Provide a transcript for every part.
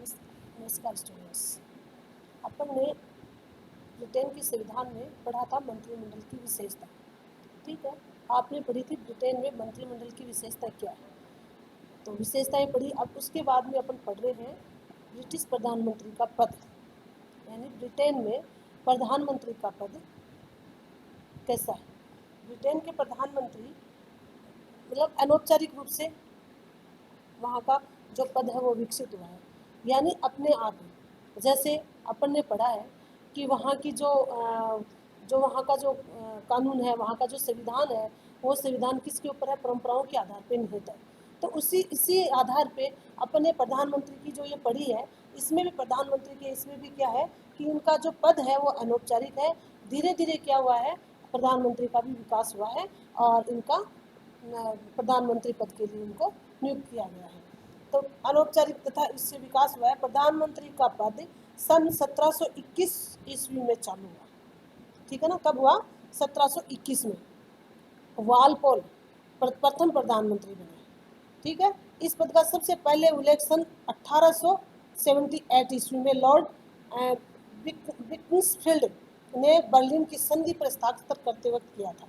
नमस्कार स्टूडेंट्स। अपन ने ब्रिटेन के संविधान में पढ़ा था मंत्रिमंडल की विशेषता। ठीक है, आपने पढ़ी थी ब्रिटेन में मंत्रिमंडल की विशेषता क्या है, तो विशेषताएं पढ़ी। अब उसके बाद में अपन पढ़ रहे हैं ब्रिटिश प्रधानमंत्री का पद, यानी ब्रिटेन में प्रधानमंत्री का पद कैसा है। ब्रिटेन के प्रधानमंत्री मतलब अनौपचारिक रूप से वहाँ का जो पद है वो विकसित हुआ है, यानी अपने आप में। जैसे अपन ने पढ़ा है कि वहाँ की जो वहाँ का जो कानून है, वहाँ का जो संविधान है, वो संविधान किसके ऊपर है, परंपराओं के आधार पर निहित है। तो इसी आधार पे अपन ने प्रधानमंत्री की जो ये पढ़ी है, इसमें भी प्रधानमंत्री के इसमें भी क्या है कि उनका जो पद है वो अनौपचारिक है। धीरे धीरे क्या हुआ है, प्रधानमंत्री का भी विकास हुआ है और इनका प्रधानमंत्री पद के लिए उनको नियुक्त किया गया है। तो अनौपचारिक तथा इससे विकास हुआ है। प्रधानमंत्री का पद सन 1721 ईस्वी में चालू हुआ। ठीक है ना, कब हुआ, 1721 में वालपोल प्रथम प्रधानमंत्री बने। ठीक है, इस पद का सबसे पहले उल्लेख सन 1878 ईस्वी में लॉर्ड बिकन्सफील्ड ने बर्लिन की संधि पर हस्ताक्षर करते वक्त किया था।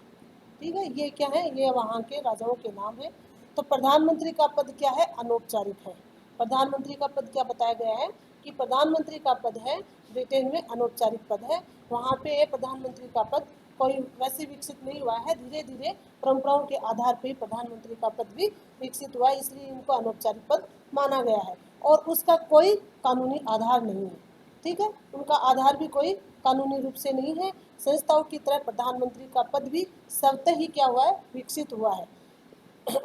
ठीक है, ये क्या है, ये वहाँ के राजाओं के नाम है। तो प्रधानमंत्री का पद क्या है, अनौपचारिक है। प्रधानमंत्री का पद क्या बताया गया है कि प्रधानमंत्री का पद है ब्रिटेन में अनौपचारिक पद है। वहाँ पे प्रधानमंत्री का पद कोई वैसे विकसित नहीं हुआ है, धीरे धीरे परंपराओं के आधार पर प्रधानमंत्री का पद भी विकसित हुआ है, इसलिए इनको अनौपचारिक पद माना गया है और उसका कोई कानूनी आधार नहीं है। ठीक है, उनका आधार भी कोई कानूनी रूप से नहीं है। संस्थाओं की तरह प्रधानमंत्री का पद भी स्वतः ही क्या हुआ है, विकसित हुआ है।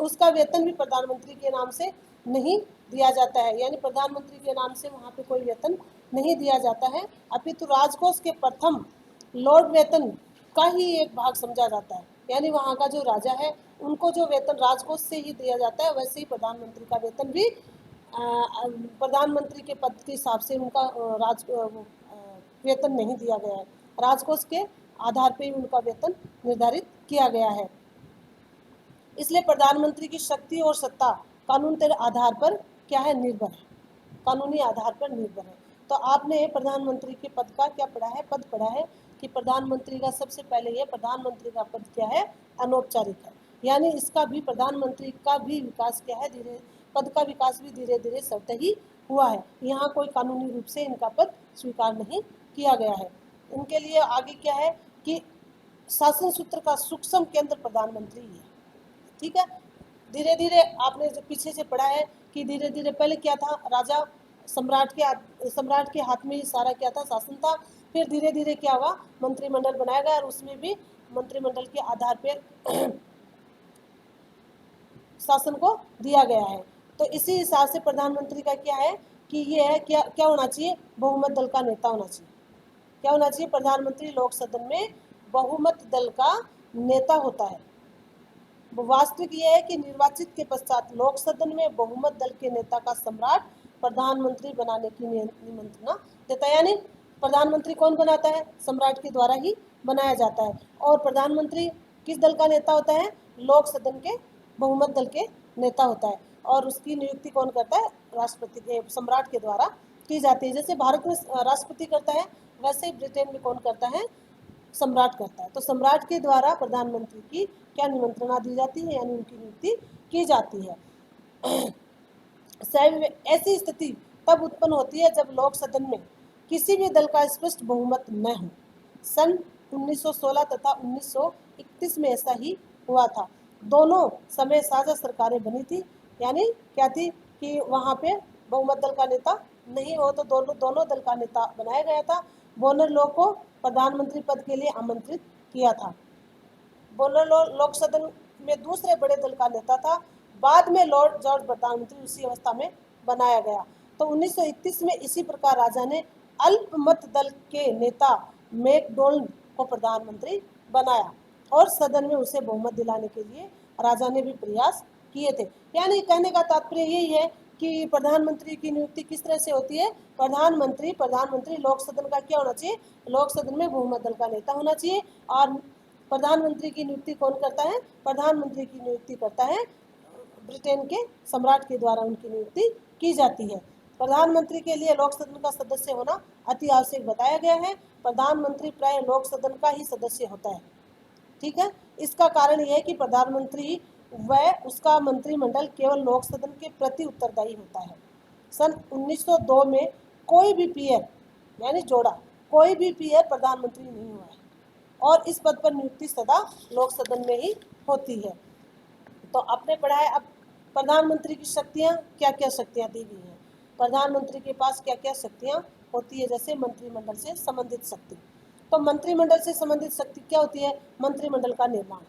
उसका वेतन भी प्रधानमंत्री के नाम से नहीं दिया जाता है, यानी प्रधानमंत्री के नाम से वहाँ पे कोई वेतन नहीं दिया जाता है, अपितु राजकोष के प्रथम लॉर्ड वेतन का ही एक भाग समझा जाता है। यानी वहाँ का जो राजा है उनको जो वेतन राजकोष से ही दिया जाता है, वैसे ही प्रधानमंत्री का वेतन भी प्रधानमंत्री के पद के हिसाब से उनका वेतन नहीं दिया गया है, राजकोष के आधार पर उनका वेतन निर्धारित किया गया है। इसलिए प्रधानमंत्री की शक्ति और सत्ता कानून के आधार पर क्या है, निर्भर है, कानूनी आधार पर निर्भर है। तो आपने प्रधानमंत्री के पद का क्या पढ़ा है, पद पढ़ा है कि प्रधानमंत्री का सबसे पहले ये प्रधानमंत्री का पद क्या है, अनौपचारिक है, यानी इसका भी प्रधानमंत्री का भी विकास क्या है, धीरे पद का विकास भी धीरे धीरे स्वतः ही हुआ है। यहाँ कोई कानूनी रूप से इनका पद स्वीकार नहीं किया गया है। इनके लिए आगे क्या है कि शासन सूत्र का सूक्ष्म केंद्र प्रधानमंत्री है। ठीक है, धीरे धीरे आपने जो पीछे से पढ़ा है कि धीरे धीरे पहले क्या था, राजा सम्राट के हाथ में ही सारा क्या था, शासन था। फिर धीरे धीरे क्या हुआ, मंत्रिमंडल बनाया गया और उसमें भी मंत्रिमंडल के आधार पर शासन को दिया गया है। तो इसी हिसाब से प्रधानमंत्री का क्या है कि ये है क्या होना चाहिए, बहुमत दल का नेता होना चाहिए। क्या होना चाहिए, प्रधानमंत्री लोक सदन में बहुमत दल का नेता होता है। वास्तविक यह है कि निर्वाचित के पश्चात लोक सदन में बहुमत दल के नेता का सम्राट प्रधानमंत्री बनाने की निमंत्रणा देता है। यानी प्रधानमंत्री कौन बनाता है, सम्राट के द्वारा ही बनाया जाता है। और प्रधानमंत्री किस दल का नेता होता है, लोक सदन के बहुमत दल के नेता होता है और उसकी नियुक्ति कौन करता है, राष्ट्रपति के सम्राट के द्वारा की जाती है। जैसे भारत में राष्ट्रपति करता है, वैसे ही ब्रिटेन में कौन करता है, सम्राट करता है। तो सम्राट के द्वारा प्रधानमंत्री की क्या निमंत्रणा दी जाती है, यानी उनकी नियुक्ति की जाती है। ऐसी स्थिति तब उत्पन्न होती है जब लोक सदन में किसी भी दल का स्पष्ट बहुमत न हो। सन 1916 तथा 1931 में ऐसा ही हुआ था। दोनों समय साझा सरकारें बनी थी, यानी क्या थी कि वहाँ पे बहुमत दल का नेता नहीं हो तो दोनों दल का नेता बनाया गया था। बोनर लॉ को प्रधानमंत्री पद के लिए आमंत्रित किया था। बोनर लॉ लोक सदन में दूसरे बड़े दल का नेता था। बाद में लॉर्ड जॉर्ज प्रधानमंत्री उसी अवस्था में बनाया गया। तो 1931 में इसी प्रकार राजा ने अल्पमत दल के नेता मैकडोनाल्ड को प्रधानमंत्री बनाया और सदन में उसे बहुमत दिलाने के लिए राजा ने भी प्रयास किए थे। यानी कहने का तात्पर्य यही है कि प्रधानमंत्री की नियुक्ति किस तरह से होती है, प्रधानमंत्री लोक सदन का क्या होना चाहिए, लोक सदन में बहुमत दल का नेता होना चाहिए। और प्रधानमंत्री की नियुक्ति कौन करता है, प्रधानमंत्री की नियुक्ति करता है ब्रिटेन के सम्राट के द्वारा उनकी नियुक्ति की जाती है। प्रधानमंत्री के लिए लोक सदन का सदस्य होना अति आवश्यक बताया गया है। प्रधानमंत्री प्राय लोक सदन का ही सदस्य होता है। ठीक है, इसका कारण यह है कि प्रधानमंत्री व उसका मंत्रिमंडल केवल लोक सदन के प्रति उत्तरदायी होता है। सन 1902 में कोई भी पीएम यानी जोड़ा कोई भी पीएम प्रधानमंत्री नहीं हुआ है और इस पद पर नियुक्ति सदा लोक सदन में ही होती है। तो आपने पढ़ा है अब प्रधानमंत्री की शक्तियां, क्या क्या शक्तियां दी गई हैं। प्रधानमंत्री के पास क्या क्या शक्तियां होती है, जैसे मंत्रिमंडल से संबंधित शक्ति। तो मंत्रिमंडल से संबंधित शक्ति क्या होती है? मंत्रिमंडल का निर्माण।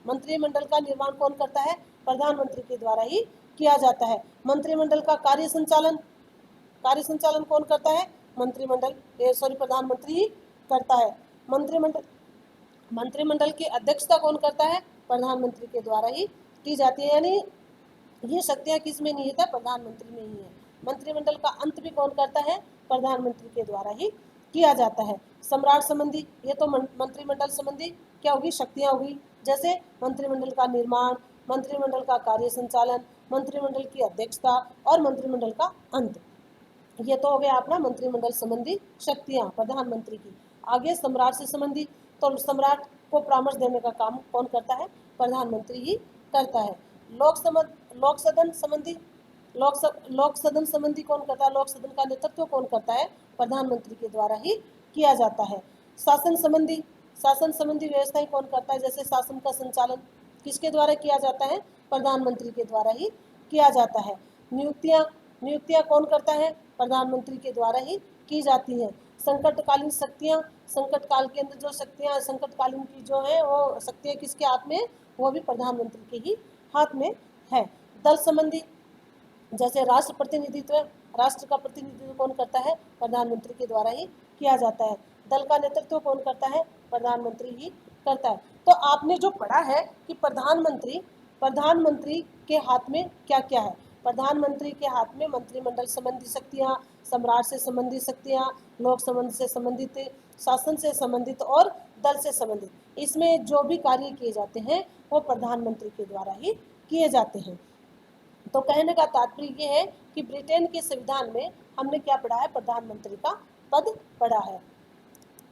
मंत्रिमंडल का निर्माण कौन करता है? प्रधानमंत्री के द्वारा ही किया जाता है। मंत्रिमंडल का कार्य संचालन कौन करता है? प्रधानमंत्री ही करता है। मंत्रिमंडल की अध्यक्षता कौन करता है? प्रधानमंत्री के द्वारा ही की जाती है। यानी ये शक्तियां किस में निहित है? प्रधानमंत्री में ही है। मंत्रिमंडल का अंत भी कौन करता है? प्रधानमंत्री के द्वारा ही किया जाता है। सम्राट संबंधी, ये तो मंत्रिमंडल संबंधी क्या होगी? शक्तियां होगी, जैसे मंत्रिमंडल का निर्माण, मंत्रिमंडल का कार्य संचालन, मंत्रिमंडल की अध्यक्षता और मंत्रिमंडल का अंत। ये तो हो गया अपना मंत्रिमंडल संबंधी शक्तियां प्रधानमंत्री की। आगे सम्राट से संबंधी, तो सम्राट को परामर्श देने का काम कौन करता है? प्रधानमंत्री ही करता है। लोक सदन संबंधी कौन करता है? लोक सदन का नेतृत्व कौन करता है? प्रधानमंत्री के द्वारा ही किया जाता है। शासन संबंधी व्यवस्थाएं कौन करता है? जैसे शासन का संचालन किसके द्वारा किया जाता है? प्रधानमंत्री के द्वारा ही किया जाता है। नियुक्तियां कौन करता है? प्रधानमंत्री के द्वारा ही की जाती है। संकटकालीन शक्तियां, संकट काल के अंदर जो शक्तियां संकटकालीन की जो है वो शक्तियां किसके हाथ में? वो भी प्रधानमंत्री के ही हाथ में है। दल संबंधी, जैसे राष्ट्र का प्रतिनिधित्व कौन करता है? प्रधानमंत्री के द्वारा ही किया जाता है। दल का नेतृत्व कौन करता है? प्रधानमंत्री ही करता है। तो आपने जो पढ़ा है कि प्रधानमंत्री के हाथ में क्या क्या है? प्रधानमंत्री के हाथ में मंत्रिमंडल संबंधी शक्तियां, सम्राट से संबंधित शक्तियां, लोक संबंध से संबंधित, शासन से संबंधित और दल से संबंधित, इसमें जो भी कार्य किए जाते हैं वो प्रधानमंत्री के द्वारा ही किए जाते हैं। तो कहने का तात्पर्य ये है कि ब्रिटेन के संविधान में हमने क्या पढ़ा है? प्रधानमंत्री का पद पढ़ा है।